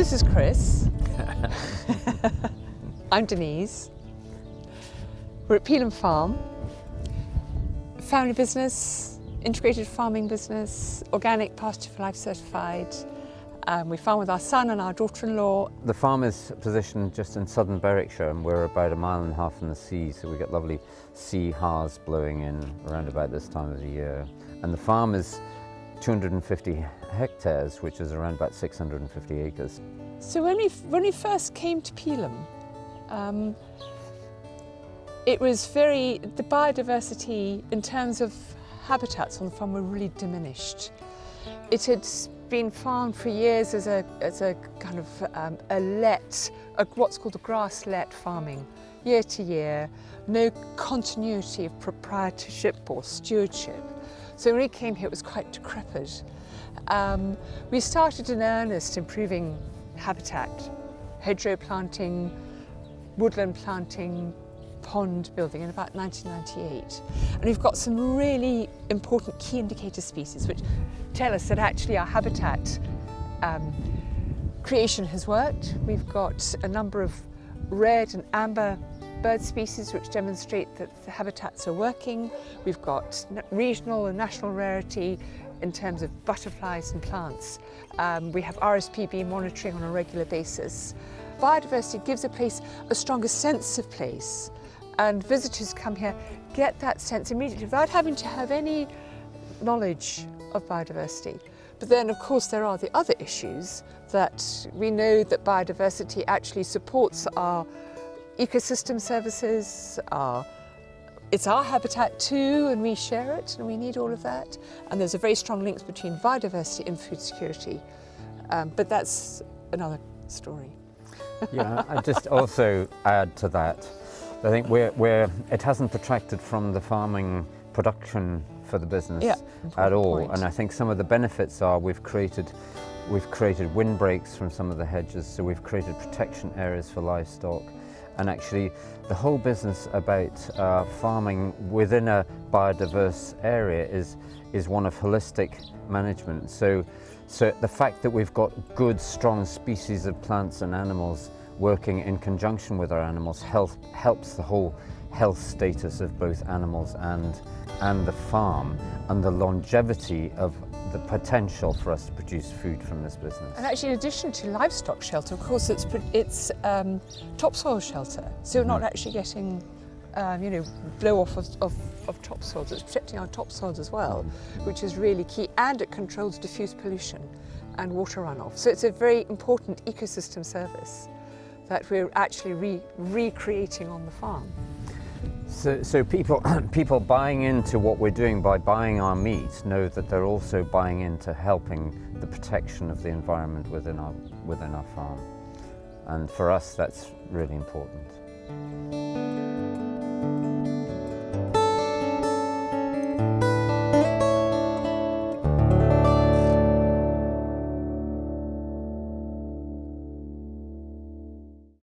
this is Chris. I'm Denise. We're at Peelham Farm. Family business, integrated farming business, organic pasture for life certified. We farm with our son and our daughter-in-law. The farm is positioned just in southern Berwickshire, and we're about 1.5 miles from the sea, so we get lovely sea haws blowing in around about this time of the year. And the farm is 250 hectares, which is around about 650 acres. So when we first came to Peelham, it was the biodiversity in terms of habitats on the farm were really diminished. It had been farmed for years as a kind of what's called a grass-let farming, year to year, no continuity of proprietorship or stewardship. So when we came here, it was quite decrepit. We started in earnest improving habitat, hedgerow planting, woodland planting, pond building in about 1998. And we've got some really important key indicator species which tell us that actually our habitat creation has worked. We've got a number of red and amber bird species which demonstrate that the habitats are working. We've got regional and national rarity in terms of butterflies and plants. We have RSPB monitoring on a regular basis. Biodiversity gives a place a stronger sense of place, and visitors come here, get that sense immediately without having to have any knowledge of biodiversity. But then of course there are the other issues that we know that biodiversity actually supports our ecosystem services, it's our habitat too, and we share it and we need all of that. And there's a very strong link between biodiversity and food security. But that's another story. Yeah, I just also add to that. I think it hasn't detracted from the farming production for the business at all. Point. And I think some of the benefits are we've created windbreaks from some of the hedges, so we've created protection areas for livestock. And actually the whole business about farming within a biodiverse area is one of holistic management. So the fact that we've got good, strong species of plants and animals working in conjunction with our animals helps the whole health status of both animals and the farm, and the longevity of the potential for us to produce food from this business. And actually, in addition to livestock shelter, of course, it's topsoil shelter. So you're not actually getting, blow off of topsoils. It's protecting our topsoils as well, which is really key. And it controls diffuse pollution and water runoff. So it's a very important ecosystem service that we're actually recreating on the farm. So people buying into what we're doing by buying our meat know that they're also buying into helping the protection of the environment within our farm. And for us, that's really important.